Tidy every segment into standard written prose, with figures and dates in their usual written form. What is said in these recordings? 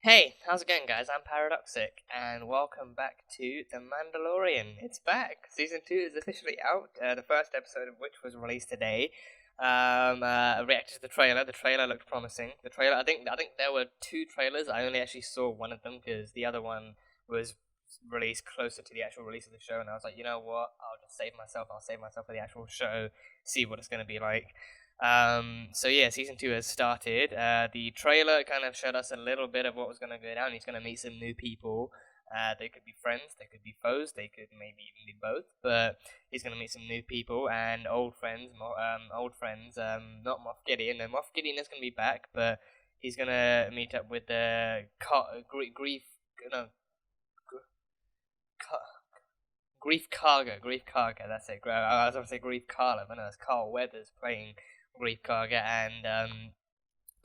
Hey, how's it going, guys? I'm Paradoxic, and welcome back to The Mandalorian. It's back. Season 2 is officially out, the first episode of which was released today. I reacted to the trailer. The trailer looked promising. The trailer, I think there were two trailers. I only actually saw one of them because the other one was released closer to the actual release of the show, and I was like, you know what? I'll just save myself. I'll save myself for the actual show, see what it's going to be like. So yeah, season 2 has started. The trailer kind of showed us a little bit of what was going to go down. He's going to meet some new people. They could be friends, they could be foes, they could maybe even be both. But he's going to meet some new people and old friends. Not Moff Gideon. No, Moff Gideon is going to be back, but he's going to meet up with the grief. No, Grief Karga. That's it. I was going to say Grief Karla, but no, it's Carl Weathers playing Grief Karga and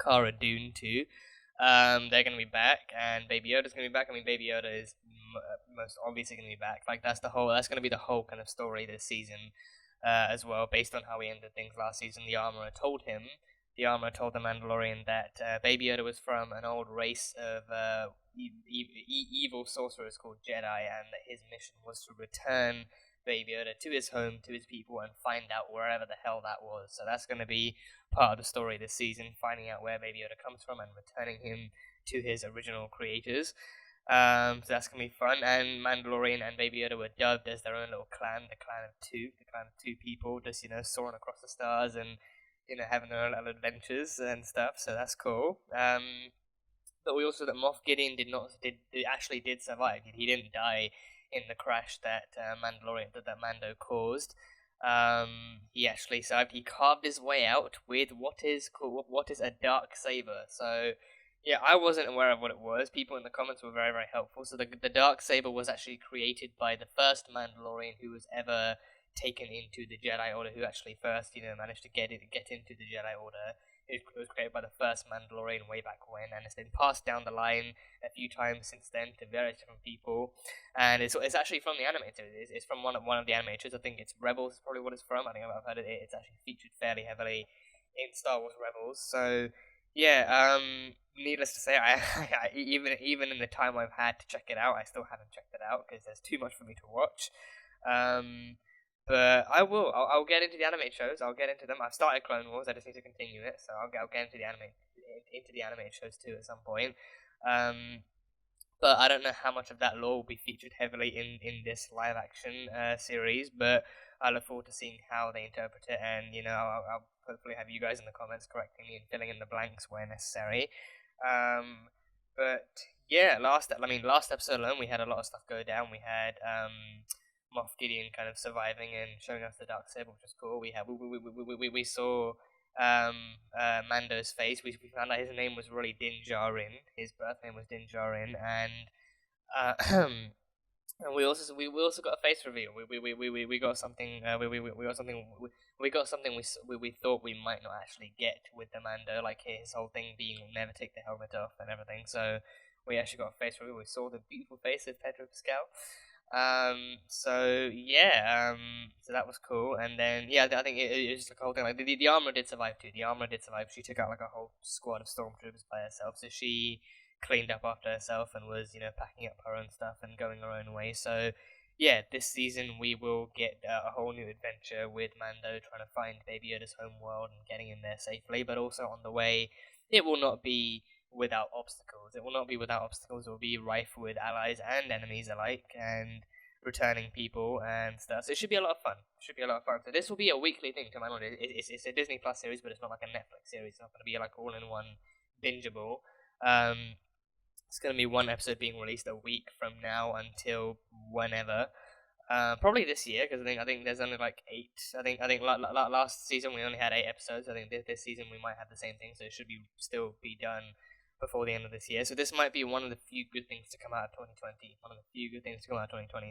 Cara Dune too. They're going to be back, and Baby Yoda's going to be back. I mean, Baby Yoda is most obviously going to be back. Like that's going to be the whole kind of story this season, as well, based on how we ended things last season. The armorer told the Mandalorian that Baby Yoda was from an old race of evil sorcerers called Jedi, and that his mission was to return Baby Yoda to his home, to his people, and find out wherever the hell that was. So that's going to be part of the story this season, finding out where Baby Yoda comes from and returning him to his original creators. So that's going to be fun. And Mandalorian and Baby Yoda were dubbed as their own little clan, the clan of two people, just soaring across the stars and having their own little adventures and stuff. So that's cool. But we also that Moff Gideon actually did survive. He didn't die in the crash that Mando caused. He actually survived. He carved his way out with what is a dark saber. So yeah, I wasn't aware of what it was. People in the comments were very, very helpful. So the dark saber was actually created by the first Mandalorian who was ever taken into the Jedi Order, who actually first managed to get into the Jedi Order. It was created by the first Mandalorian way back when, and it's been passed down the line a few times since then to various different people. And it's actually from the animated. It's from one of the animators. I think it's Rebels is probably what it's from. I think I've heard it. It's actually featured fairly heavily in Star Wars Rebels. So yeah, needless to say, even in the time I've had to check it out, I still haven't checked it out because there's too much for me to watch. But I will. I'll get into the animated shows. I'll get into them. I've started Clone Wars. I just need to continue it. So I'll get into the animated shows too at some point. But I don't know how much of that lore will be featured heavily in this live action series. But I look forward to seeing how they interpret it, and I'll hopefully have you guys in the comments correcting me and filling in the blanks where necessary. But yeah, last episode alone, we had a lot of stuff go down. We had Moff Gideon kind of surviving and showing us the dark saber, which was cool. We saw Mando's face. We found out his name was really Din Djarin. His birth name was Din Djarin, and and we also got a face reveal. We got something. We got something we thought we might not actually get with the Mando, like his whole thing being never take the helmet off and everything. So we actually got a face reveal. We saw the beautiful face of Pedro Pascal. So yeah, so that was cool, and then yeah, I think it was just like a whole thing. Like the armor did survive too. The armor did survive. She took out like a whole squad of stormtroopers by herself. So she cleaned up after herself and was packing up her own stuff and going her own way. So yeah, this season we will get a whole new adventure with Mando trying to find Baby Yoda's home world and getting in there safely. But also on the way, it will not be without obstacles. It will not be without obstacles. It will be rife with allies and enemies alike, and returning people and stuff. So it should be a lot of fun. So this will be a weekly thing to my knowledge. It's a Disney Plus series, but it's not like a Netflix series. It's not going to be like all in one bingeable. It's going to be one episode being released a week from now until whenever. Probably this year, because I think there's only like 8. I think last season we only had 8 episodes. I think this season we might have the same thing, so it should still be done before the end of this year. So this might be one of the few good things to come out of 2020.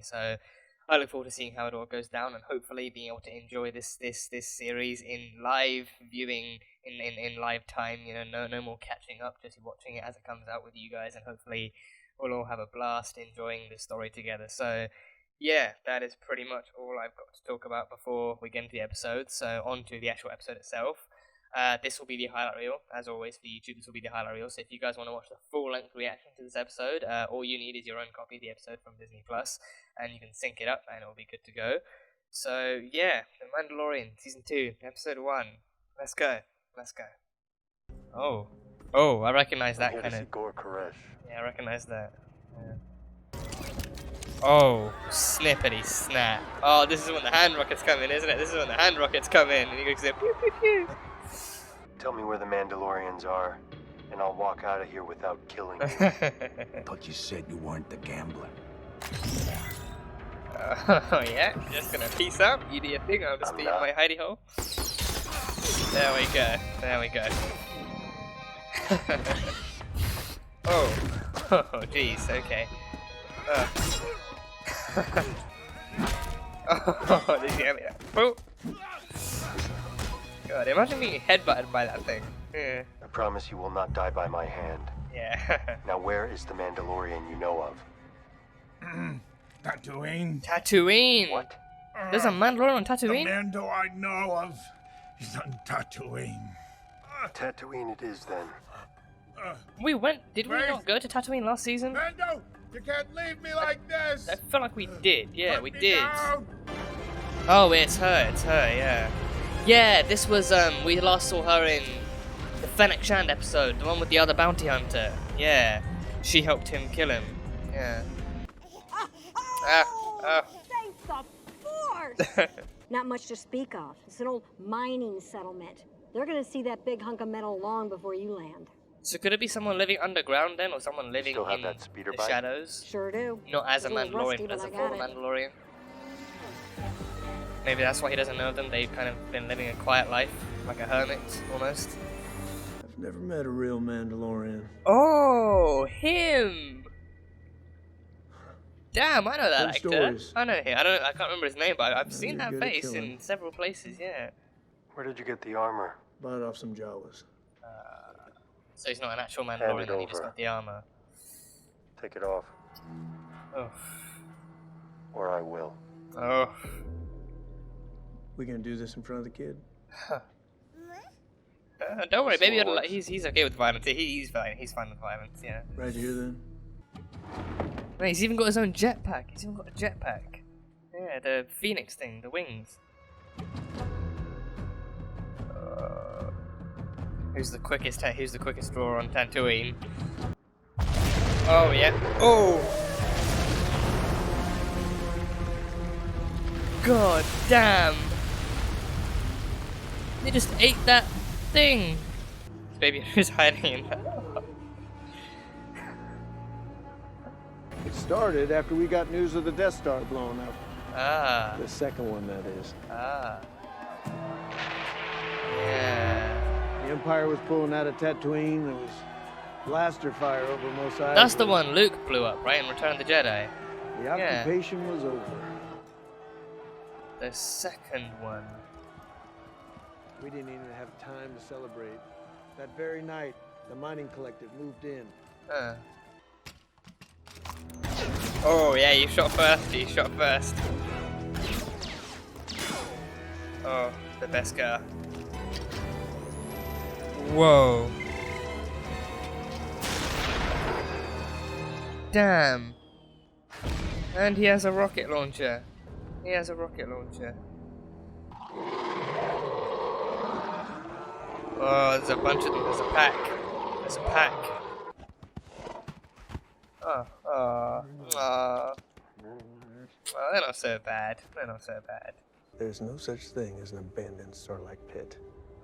So I look forward to seeing how it all goes down, and hopefully being able to enjoy this series in live viewing in live time. No more catching up, just watching it as it comes out with you guys, and hopefully we'll all have a blast enjoying this story together. So yeah, that is pretty much all I've got to talk about before we get into the episode. So on to the actual episode itself. This will be the highlight reel, as always for YouTube. This will be the highlight reel. So if you guys want to watch the full-length reaction to this episode, all you need is your own copy of the episode from Disney Plus, and you can sync it up, and it'll be good to go. So yeah, The Mandalorian season 2, episode 1. Let's go. Let's go. Oh, I recognize that kind of. Yeah, I recognize that. Yeah. Oh, snippety snap. Oh, this is when the hand rockets come in, isn't it? This is when the hand rockets come in, and you go pew pew pew. Tell me where the Mandalorians are, and I'll walk out of here without killing you. Thought you said you weren't the gambler. Oh yeah, just gonna peace out. You do your thing. I'll just be in my hidey hole. There we go. There we go. Oh, jeez. Okay. Oh, did you get me? Oh. God, imagine being headbutted by that thing. Yeah. I promise you will not die by my hand. Yeah. Now, where is the Mandalorian you know of? Tatooine. Tatooine. What? There's a Mandalorian on Tatooine? The Mando I know of is on Tatooine. Tatooine it is then. Did we not go to Tatooine last season? Mando, you can't leave me like this. I felt like we did. Yeah, Let we me did. down. Oh, it's her, yeah. Yeah, this was, we last saw her in the Fennec Shand episode, the one with the other bounty hunter. Yeah, she helped him kill him. Yeah. Thank the force! Not much to speak of. It's an old mining settlement. They're gonna see that big hunk of metal long before you land. So could it be someone living underground then, or someone living in that speeder the bike? shadows? Sure do. Not as a It's little Mandalorian, rusty, but as a but I got former it. Mandalorian. Maybe that's why he doesn't know them. They've kind of been living a quiet life, like a hermit, almost. I've never met a real Mandalorian. Oh, him! Damn, I know that Good actor. stories. I know him. I can't remember his name, but I've seen You're that good at face killing. in several places. Yeah. Where did you get the armor? Bought off some Jawas. So he's not an actual Hand Mandalorian, it then he just over. got the armor. Take it off, Oh. or I will. Oh. We gonna do this in front of the kid? Don't worry, baby. Swords. He's okay with violence. He's fine. He's fine with violence. Yeah. Right here then? Wait, he's even got his own jetpack. He's even got a jetpack. Yeah, the Phoenix thing, the wings. Who's the quickest? Who's the quickest drawer on Tatooine? Oh yeah. Oh. God damn. They just ate that thing. Baby who's hiding in that. It started after we got news of the Death Star blowing up. Ah. The second one, that is. Ah. Yeah. The Empire was pulling out of Tatooine. There was blaster fire over Mos Eisley. That's the one Luke blew up, right? In Return of the Jedi. The occupation was over. The second one. We didn't even have time to celebrate. That very night, the mining collective moved in. Oh yeah, you shot first. You shot first. Oh, the best guy. Whoa. Damn. And he has a rocket launcher. He has a rocket launcher. Oh, there's a bunch of them. There's a pack. There's a pack. Oh, they're not so bad. They're not so bad. There's no such thing as an abandoned Sarlacc pit.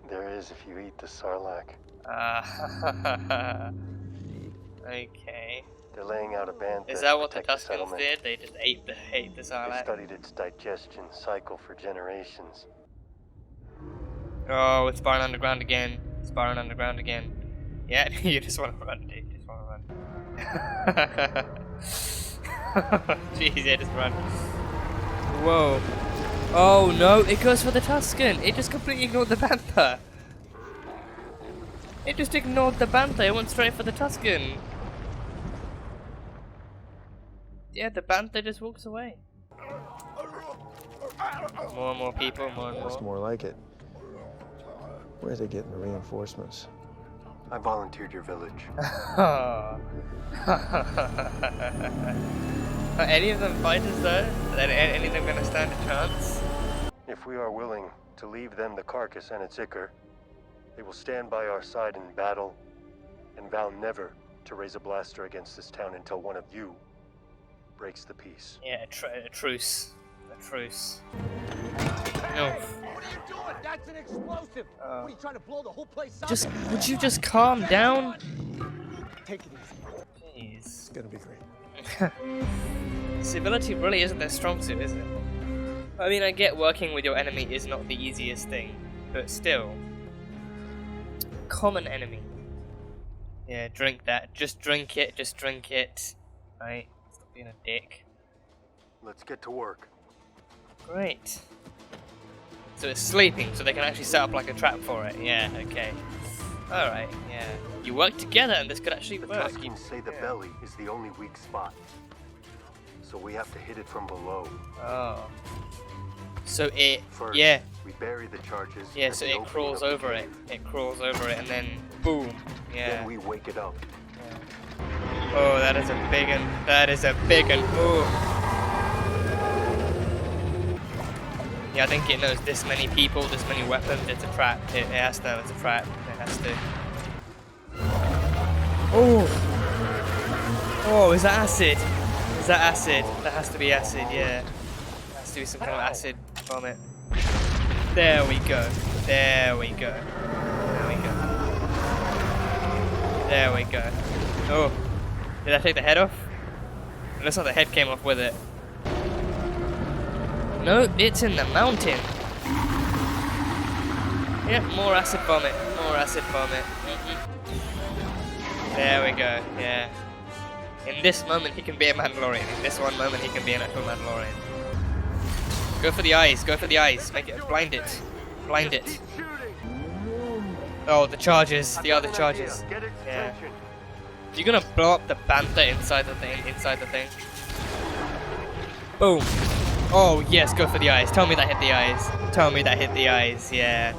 There is if you eat the Sarlacc. Okay. They're laying out a band. Is that what the protect Tuskens settlement. did? They just ate the They Sarlacc? studied its digestion cycle for generations. Oh, it's Barn Underground again. It's Barn Underground again. Yeah, you just want to run, dude. You just want to run. Jeez, yeah, just run. Whoa. Oh no, it goes for the Tusken. It just completely ignored the Bantha. It just ignored the Bantha. It went straight for the Tusken. Yeah, the Bantha just walks away. More and more people, more and That's more. more like it. Where are they getting the reinforcements? I volunteered your village. Are any of them fighters though? Are any of them gonna stand a chance? If we are willing to leave them the carcass and its ichor, they will stand by our side in battle and vow never to raise a blaster against this town until one of you breaks the peace. Yeah, a truce. A truce. What No. are you doing? That's an explosive. What are you trying to blow the whole place up? Would you just calm down? Take it easy. Jeez. It's gonna be great. Civility really isn't their strong suit, is it? I mean, I get working with your enemy is not the easiest thing, but still. Common enemy. Yeah, drink that. Just drink it, just drink it. Right? Stop being a dick. Let's get to work. Great. So it's sleeping, so they can actually set up like a trap for it. Yeah, okay. Alright, yeah. You work together and this could actually The work. Tuscans say the belly is the only weak spot. So we have to hit it from below. Oh. So it, First, yeah. we bury the charges. Yeah, at so the it opening crawls of the over it. cave. It crawls over it and then boom. Yeah. Then we wake it up. Oh, that is a big one. That is a big one. Ooh. Yeah, I think it knows this many people, this many weapons. It's a trap. It has to know it's a trap. It has to. Oh. Oh, is that acid? Is that acid? That has to be acid, yeah. There has to be some kind of acid vomit. There we go. There we go. There we go. There we go. Oh. Did I take the head off? It looks like the head came off with it. No, it's in the mountain. Yep, more acid vomit. More acid vomit. There we go, yeah. In this moment he can be a Mandalorian. In this one moment he can be an actual Mandalorian. Go for the eyes, go for the eyes. Make it, blind it. Blind it. Oh, the charges, the other charges. Get its Yeah. attention. You're gonna blow up the bantha inside the thing, Boom. Oh yes, go for the eyes. Tell me that hit the eyes. Tell me that hit the eyes, yeah.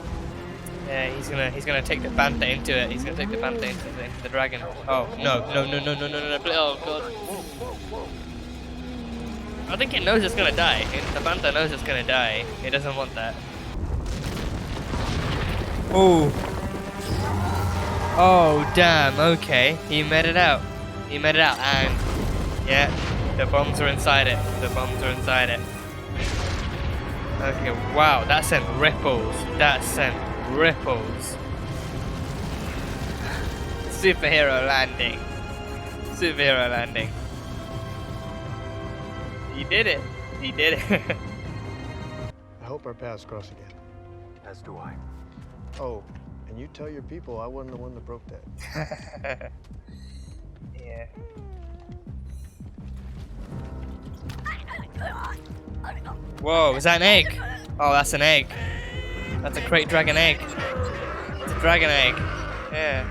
Yeah, he's gonna take the bantha into it. He's gonna take the bantha into the dragon. Oh no. Oh god. I think it knows it's gonna die. The bantha knows it's gonna die. It doesn't want that. Oh. Oh damn, okay. He made it out. He made it out and yeah, the bombs are inside it. The bombs are inside it. Okay, wow, that sent ripples. That sent ripples. Superhero landing. Superhero landing. He did it. He did it. I hope our paths cross again. As do I. Oh, and you tell your people I wasn't the one that broke that. Yeah. Whoa, is that an egg? Oh, that's an egg. That's a great dragon egg. It's a dragon egg. Yeah.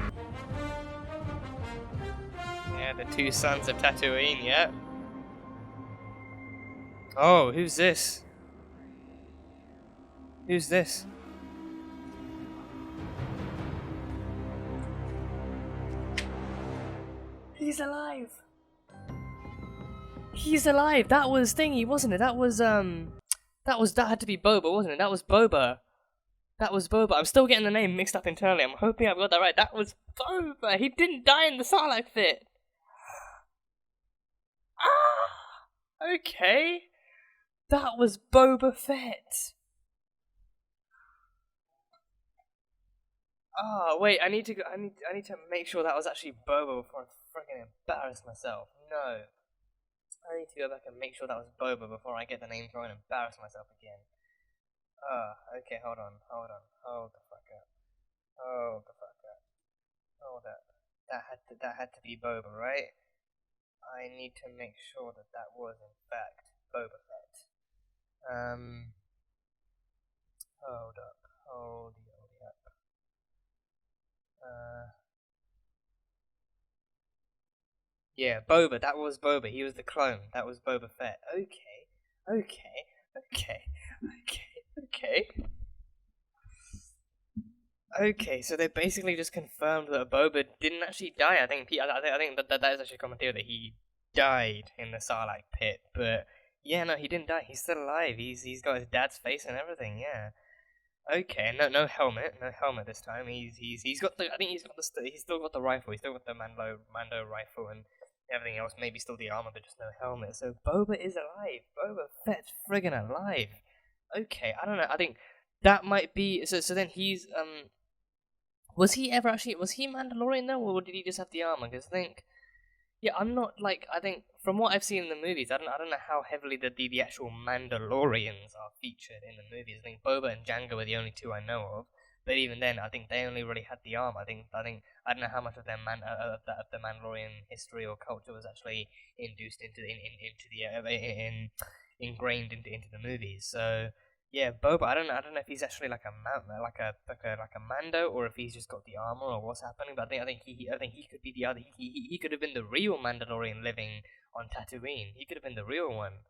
Yeah, the two sons of Tatooine, yeah. Oh, who's this? Who's this? He's alive. He's alive. That was thingy, wasn't it? That had to be Boba, wasn't it? That was Boba. That was Boba. I'm still getting the name mixed up internally. I'm hoping I've got that right. That was Boba. He didn't die in the Sarlacc pit. Ah, okay. That was Boba Fett. Oh wait, I need to make sure that was actually Boba before I freaking embarrass myself. No. I need to go back and make sure that was Boba before I get the name wrong and embarrass myself again. Okay, hold on. Hold the fuck up. Hold up. That had to be Boba, right? I need to make sure that was in fact Boba Fett. Hold up. Yeah, Boba, that was Boba. He was the clone. That was Boba Fett. Okay. Okay, so they basically just confirmed that Boba didn't actually die. I think that is actually a common theory that he died in the Sarlacc pit. But yeah, no, he didn't die. He's still alive. He's got his dad's face and everything. Yeah. Okay, no helmet, no helmet this time. He's got the, I think he's still got the rifle. He's still got the Mando rifle and everything else. Maybe still the armor, but just no helmet. So Boba is alive. Boba Fett's friggin' alive. Okay, I don't know. I think that might be so. So then he's was he Mandalorian though, or did he just have the armor? Because I think, yeah, I'm not like, I think from what I've seen in the movies, I don't know how heavily the actual Mandalorians are featured in the movies. I think Boba and Jango are the only two I know of, but even then, I think they only really had the armor. I don't know how much of their of the Mandalorian history or culture was actually induced ingrained into the movies. So. Yeah, Boba. I don't know if he's actually like a Mando, or if he's just got the armor, or what's happening. But I think he could be the other. He could have been the real Mandalorian living on Tatooine. He could have been the real one.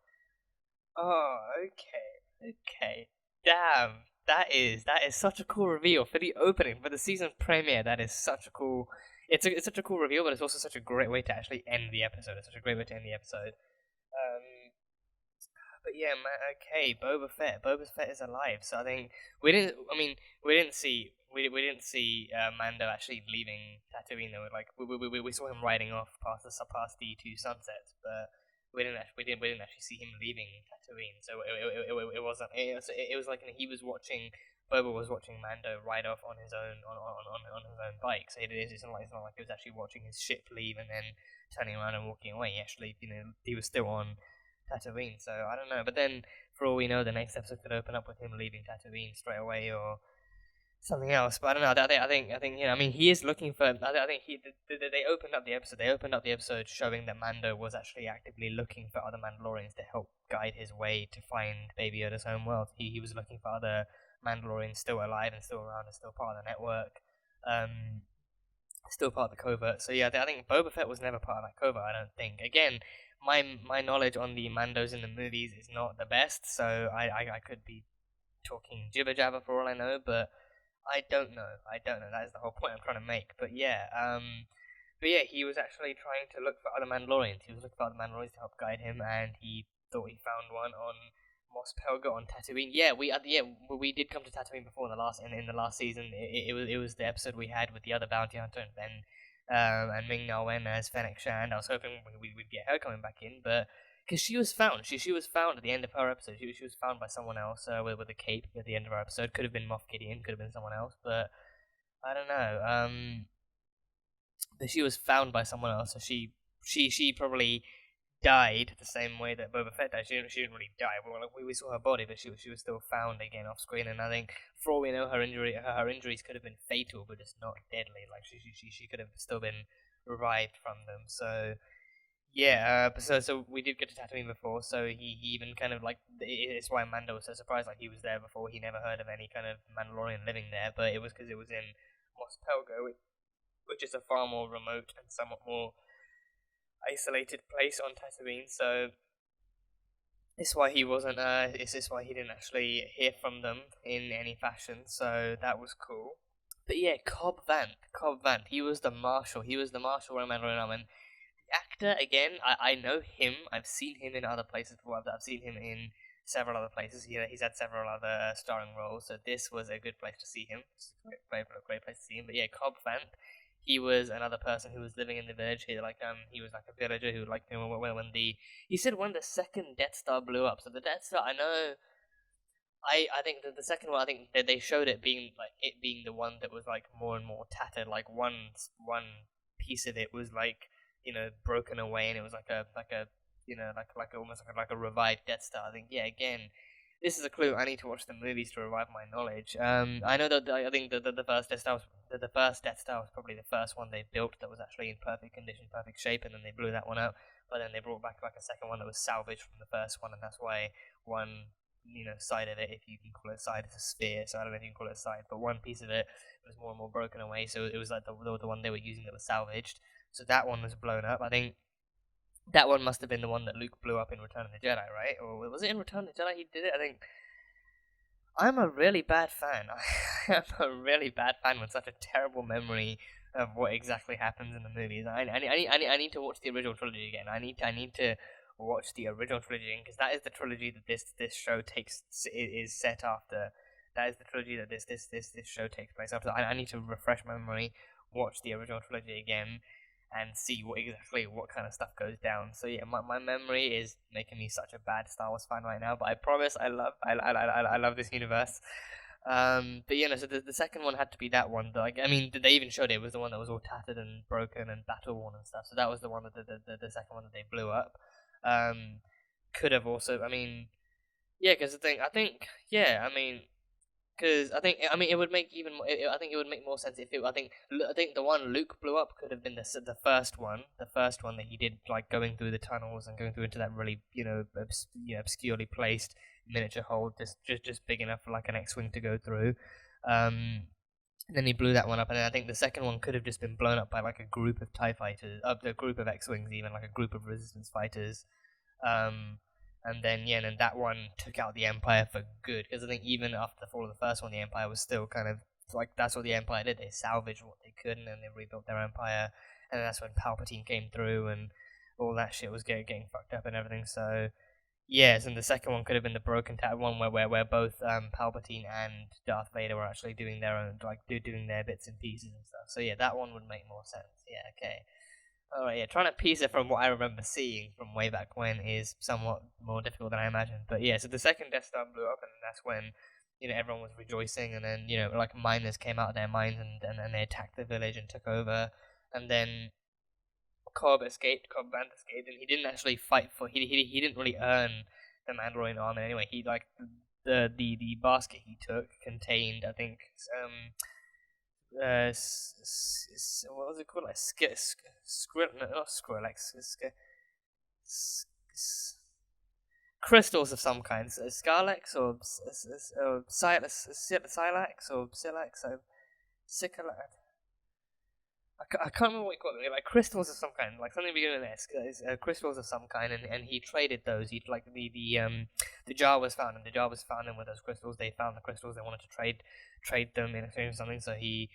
Oh, okay. Damn, that is such a cool reveal for the opening, for the season premiere. That is such a cool. It's such a cool reveal, but it's also such a great way to actually end the episode. It's such a great way to end the episode. But yeah, man, okay, Boba Fett is alive. So I think we didn't see Mando actually leaving Tatooine. Though, like we saw him riding off past the two sunsets, but we didn't actually see him leaving Tatooine. So it wasn't. It was like Boba was watching Mando ride off on his own his own bike. So it's not like he was actually watching his ship leave and then turning around and walking away. He actually, he was still on Tatooine, so I don't know. But then, for all we know, the next episode could open up with him leaving Tatooine straight away, or something else. But I don't know. I think he is looking for. I think they opened up the episode. They opened up the episode showing that Mando was actually actively looking for other Mandalorians to help guide his way to find Baby Yoda's home world. He was looking for other Mandalorians still alive and still around and still part of the network. Still part of the covert. So yeah, I think Boba Fett was never part of that covert. I don't think. Again, my knowledge on the Mandos in the movies is not the best, so I could be talking jibber jabber for all I know, but I don't know. That is the whole point I'm trying to make. But yeah, he was actually trying to look for other Mandalorians. He was looking for other Mandalorians to help guide him, and he thought he found one on Mos Pelga on Tatooine. Yeah, we did come to Tatooine before in the last season. It was the episode we had with the other bounty hunter and Ming Na Wen as Fennec Shand. I was hoping we'd get her coming back in, but because she was found, she was found at the end of her episode. She was found by someone else with a cape at the end of her episode. Could have been Moff Gideon, could have been someone else, but I don't know. But she was found by someone else, so she probably died the same way that Boba Fett died. She didn't really die. We saw her body, but she was still found again off screen. And I think, for all we know, her injuries could have been fatal, but just not deadly. Like she could have still been revived from them. So yeah, so we did get to Tatooine before. So he even kind of like, it's why Mando was so surprised. Like, he was there before. He never heard of any kind of Mandalorian living there, but it was because it was in Mos Pelga, which is a far more remote and somewhat more isolated place on Tatooine, so it's why he wasn't. It's why he didn't actually hear from them in any fashion. So that was cool. But yeah, Cobb Vanth. He was the Marshal. He was the Marshal in Mandalorian. And the actor again, I know him. I've seen him in other places before. I've seen him in several other places. He's had several other starring roles. So this was a good place to see him. It's a great place to see him. But yeah, Cobb Vanth. He was another person who was living in the village. He was like a villager who, like, he said when the second Death Star blew up. So the Death Star, I think that the second one, I think that they showed it being the one that was like more and more tattered. Like one piece of it was like, broken away, and it was almost like a revived Death Star. I think, yeah, again, this is a clue. I need to watch the movies to revive my knowledge. I know that I think the first Death Star was probably the first one they built that was actually in perfect condition, perfect shape, and then they blew that one out. But then they brought back like a second one that was salvaged from the first one, and that's why one side of it, if you can call it a side, is a sphere. So I don't know if you can call it a side, but one piece of it was more and more broken away. So it was like the one they were using that was salvaged. So that one was blown up. I think that one must have been the one that Luke blew up in Return of the Jedi, right? Or was it in Return of the Jedi he did it? I'm a really bad fan. I am a really bad fan with such a terrible memory of what exactly happens in the movies. I need to watch the original trilogy again. I need to watch the original trilogy because that is the trilogy that this show is set after. That is the trilogy that this show takes place after. I need to refresh my memory, watch the original trilogy again, and see what kind of stuff goes down. So yeah, my memory is making me such a bad Star Wars fan right now. But I promise I love this universe. But you know, so the second one had to be that one. Like, I mean, they even showed it was the one that was all tattered and broken and battle worn and stuff. So that was the one that the second one that they blew up. Could have also, I mean, yeah, because I think, yeah, I mean, because I mean, it would make even. I think it would make more sense if it. I think the one Luke blew up could have been the first one that he did, like going through the tunnels and going through into that really obscurely placed miniature hole, just big enough for like an X-wing to go through. And then he blew that one up, and then I think the second one could have just been blown up by like a group of TIE fighters, a group of X-wings, even like a group of Resistance fighters. And then that one took out the Empire for good, because I think even after the fall of the first one, the Empire was still kind of like, that's what the Empire did. They salvaged what they could, and then they rebuilt their Empire, and that's when Palpatine came through, and all that shit was getting fucked up and everything. So yes, and the second one could have been the broken one where both Palpatine and Darth Vader were actually doing their own, like doing their bits and pieces and stuff. So yeah, that one would make more sense. Yeah, okay. Alright, yeah, trying to piece it from what I remember seeing from way back when is somewhat more difficult than I imagined. But yeah, so the second Death Star blew up, and that's when, everyone was rejoicing, and then, like miners came out of their mines and they attacked the village and took over, and then Cobb Vanth escaped, and he didn't actually fight for, he didn't really earn the Mandalorian armor anyway. He, like, the basket he took contained, I think, what was it called? Like crystals of some kind, Scarlex or Silex or Silex or Sycalax. I can't remember what you call them. Like crystals of some kind, like something beginning with S. Crystals of some kind, and he traded those. He'd like the jar was found, and the jar was found, and with those crystals, they found the crystals. They wanted to trade them in exchange for something. So they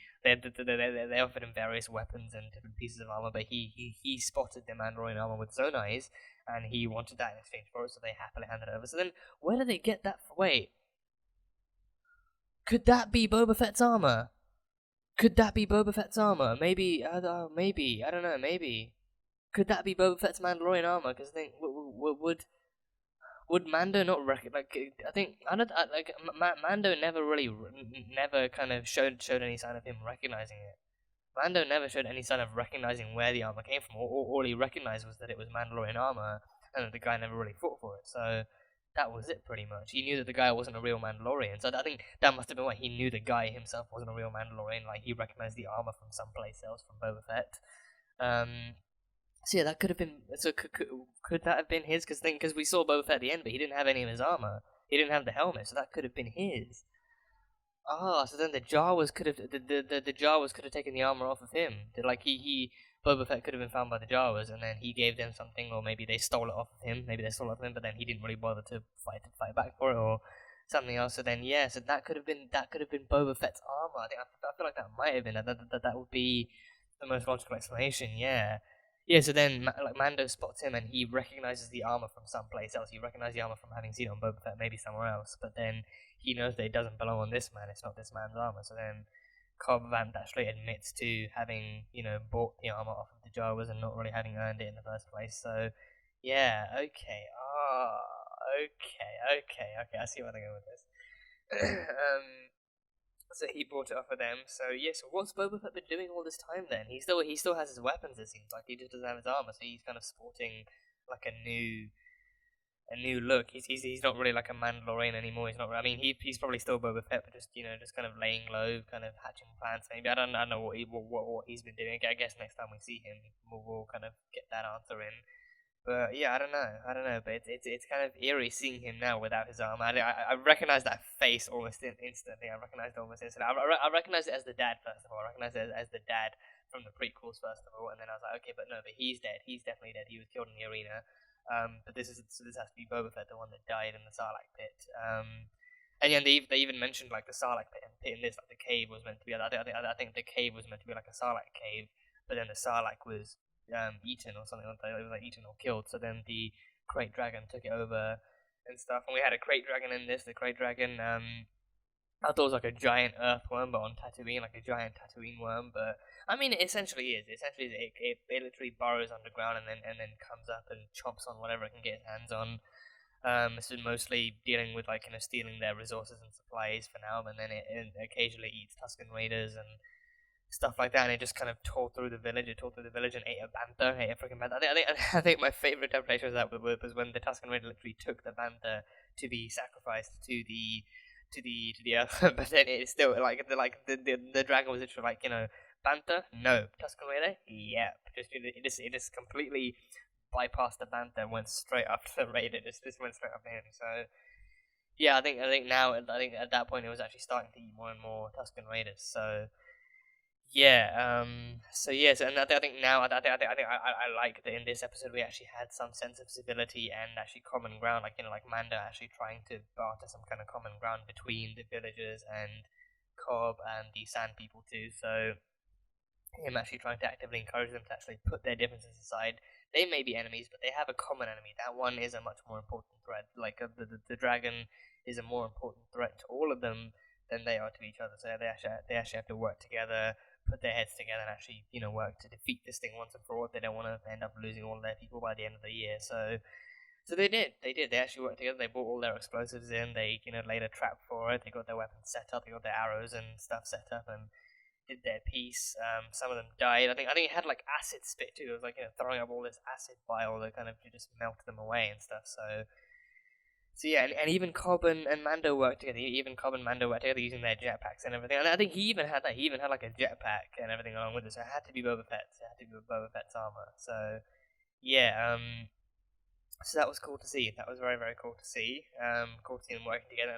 offered him various weapons and different pieces of armor, but he spotted the Mandalorian armor with his own eyes, and he wanted that in exchange for it. So they happily handed it over. So then, where did they get that? Wait, could that be Boba Fett's armor? Could that be Boba Fett's armor? Maybe, maybe, I don't know, maybe. Could that be Boba Fett's Mandalorian armor? Because I think, would Mando not Mando never kind of showed any sign of him recognizing it. Mando never showed any sign of recognizing where the armor came from. All he recognized was that it was Mandalorian armor, and that the guy never really fought for it. So that was it, pretty much. He knew that the guy wasn't a real Mandalorian, so I think that must have been why he knew the guy himself wasn't a real Mandalorian. Like, he recognized the armor from someplace else, from Boba Fett. So yeah, that could have been. So could that have been his? Because we saw Boba Fett at the end, but he didn't have any of his armor. He didn't have the helmet, so that could have been his. So then the Jawas could have the Jawas could have taken the armor off of him. Like Boba Fett could have been found by the Jawas, and then he gave them something, or maybe they stole it off of him. But then he didn't really bother to fight back for it, or something else. So then, yeah, so that could have been Boba Fett's armor. I feel like that might have been that would be the most logical explanation. Yeah. Yeah, so then Mando spots him, and he recognizes the armor from someplace else. He recognizes the armor from having seen it on Boba Fett, maybe somewhere else. But then he knows that it doesn't belong on this man. It's not this man's armor. So then Cobb Vanth actually admits to having, bought the armor off of the Jawas and not really having earned it in the first place. So, yeah, okay. Okay. I see where they're going with this. So he brought it off of them. So yeah, so what's Boba Fett been doing all this time then? He still has his weapons, it seems like. He just doesn't have his armor, so he's kind of sporting like a new look. He's not really like a Mandalorian anymore. He's not. I mean, he's probably still Boba Fett, but just kind of laying low, kind of hatching plans. Maybe I don't know what he's been doing. I guess next time we see him, we'll kind of get that answer in. But yeah, I don't know. But it's kind of eerie seeing him now without his armor. I recognize that face almost instantly. I recognized it almost instantly. I recognized it as the dad first of all. I recognized it as the dad from the prequels first of all, and then I was like, okay, but no, but he's dead. He's definitely dead. He was killed in the arena. But this has to be Boba Fett, the one that died in the Sarlacc pit. And yeah, they even mentioned like the Sarlacc pit in this, like the cave was meant to be. I think the cave was meant to be like a Sarlacc cave, but then the Sarlacc was eaten or something. It was like eaten or killed. So then the Crate Dragon took it over and stuff. And we had a Crate Dragon in this. The Crate Dragon, I thought it was like a giant earthworm, but on Tatooine, like a giant Tatooine worm. But I mean, it essentially is. It literally burrows underground and then comes up and chomps on whatever it can get its hands on. It's been mostly dealing with like stealing their resources and supplies for now, and then it occasionally eats Tusken Raiders and stuff like that. And it just kind of tore through the village. It tore through the village and ate a bantha, ate a freaking bantha. I think my favorite interpretation of that was when the Tusken Raider literally took the bantha to be sacrificed to the earth, but then it's still the dragon was literally like, bantha, no, Tusken Raider, yeah, it just completely bypassed the bantha and went straight up to the raider. Just went straight up to him. So yeah, I think now at that point it was actually starting to eat more and more Tusken Raiders. So yeah, so yes, and I think now I like that in this episode we actually had some sense of civility and actually common ground, like like Mando actually trying to barter some kind of common ground between the villagers and Cobb and the Sand People too. So him actually trying to actively encourage them to actually put their differences aside. They may be enemies, but they have a common enemy. That one is a much more important threat. Like the dragon is a more important threat to all of them than they are to each other. So they actually have to work together, put their heads together, and actually work to defeat this thing once and for all. They don't want to end up losing all their people by the end of the year. So they did. They actually worked together. They brought all their explosives in. They laid a trap for it. They got their weapons set up. They got their arrows and stuff set up and did their piece. Some of them died. I think it had like acid spit too. It was like throwing up all this acid bile that kind of just melted them away and stuff. So yeah, and even Cobb and Mando worked together. Even Cobb and Mando worked together using their jetpacks and everything. And I think he even had that. He even had like a jetpack and everything along with it. So it had to be Boba Fett's. It had to be Boba Fett's armor. So yeah, so that was cool to see. That was very, very cool to see. Cool to see them working together.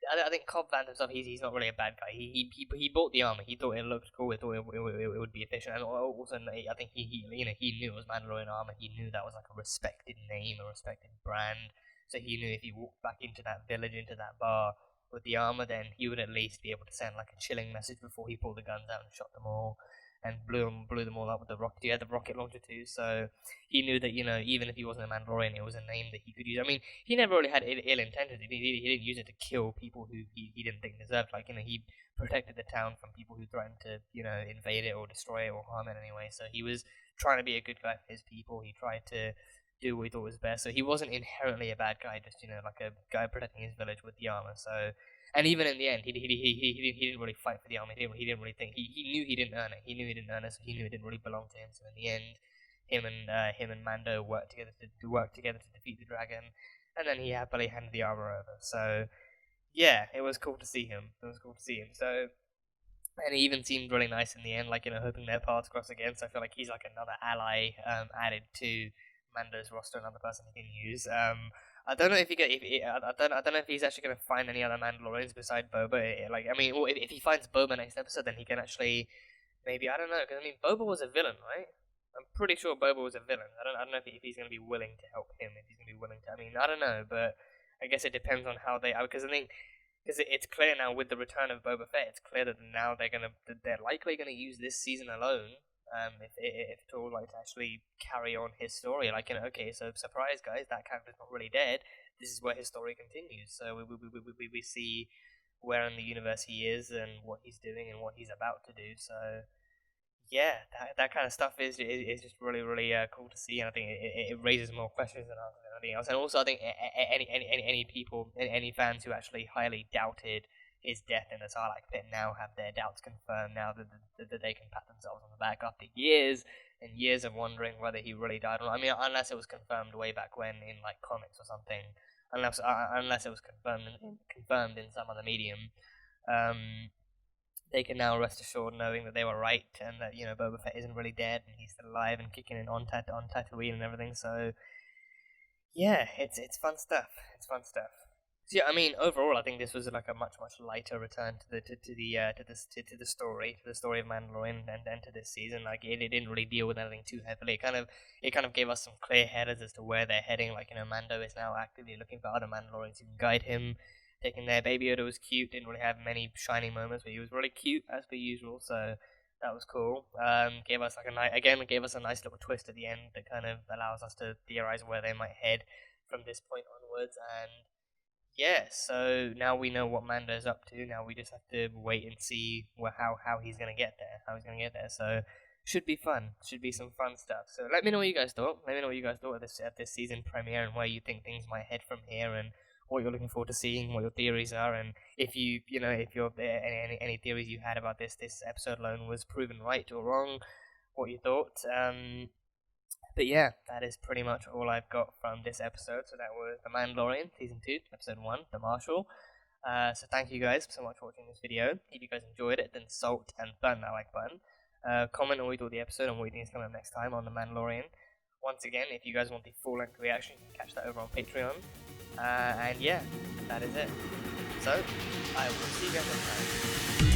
And I think Cobb Vanth himself, he's not really a bad guy. He bought the armor. He thought it looked cool. He thought it would be efficient. And also, I think he knew it was Mandalorian armor. He knew that was like a respected name, a respected brand. So he knew if he walked back into that village, into that bar with the armor, then he would at least be able to send like a chilling message before he pulled the guns out and shot them all. And blew them all up with the rocket. He had the rocket launcher too, so he knew that even if he wasn't a Mandalorian, it was a name that he could use. I mean, he never really had ill intentions. He didn't use it to kill people who he didn't think deserved. Like he protected the town from people who threatened to invade it or destroy it or harm it anyway. So he was trying to be a good guy for his people. He tried to do what he thought was best. So he wasn't inherently a bad guy. Just like a guy protecting his village with the armor. So. And even in the end, he didn't really fight for the army. He didn't really think. He knew he didn't earn it. He knew he didn't earn it, so he knew it didn't really belong to him. So in the end, him and Mando worked together to defeat the dragon, and then he happily handed the armor over. So yeah, it was cool to see him. So, and he even seemed really nice in the end, like hoping their paths cross again. So I feel like he's like another ally added to Mando's roster, another person he can use. I don't know if I don't know if he's actually going to find any other Mandalorians beside Boba. If he finds Boba next episode, then he can actually maybe, I don't know, because Boba was a villain, right? I'm pretty sure Boba was a villain. I don't know if he's going to be willing to help him. If he's going to be willing to, I don't know, but I guess it depends on how they. Because it's clear now with the return of Boba Fett. It's clear that now they're likely going to use this season alone. If at all, like to actually carry on his story, okay, so surprise, guys, that character's not really dead. This is where his story continues. So we see where in the universe he is and what he's doing and what he's about to do. So yeah, that kind of stuff is just really, really cool to see, and I think it raises more questions than anything else. And also, I think any fans who actually highly doubted his death in the Sarlacc pit now have their doubts confirmed now that they can pat themselves on the back after years and years of wondering whether he really died or not. Unless it was confirmed way back when in like comics or something, unless it was confirmed in some other medium, they can now rest assured knowing that they were right and that Boba Fett isn't really dead and he's still alive and kicking on Tatooine and everything. So yeah, it's fun stuff. So yeah, overall, I think this was like a much lighter return to the story of Mandalorian and to this season. Like it didn't really deal with anything too heavily. It kind of gave us some clear headers as to where they're heading. Like Mando is now actively looking for other Mandalorians who can guide him, taken there. Baby Yoda was cute, didn't really have many shining moments, but he was really cute as per usual, so that was cool. Gave us a nice little twist at the end that kind of allows us to theorize where they might head from this point onwards. And yeah, so now we know what Mando's up to. Now we just have to wait and see how he's gonna get there. So should be fun. Should be some fun stuff. So let me know what you guys thought. Let me know what you guys thought of this season premiere and where you think things might head from here, and what you're looking forward to seeing, what your theories are, and if you're any theories you had about this episode alone was proven right or wrong, what you thought. But yeah, that is pretty much all I've got from this episode. So that was The Mandalorian, Season 2, Episode 1, The Marshal. So thank you guys so much for watching this video. If you guys enjoyed it, then salt and burn that like button. Comment on what you thought of the episode and what you think is coming up next time on The Mandalorian. Once again, if you guys want the full-length reaction, you can catch that over on Patreon. And yeah, that is it. So, I will see you guys next time.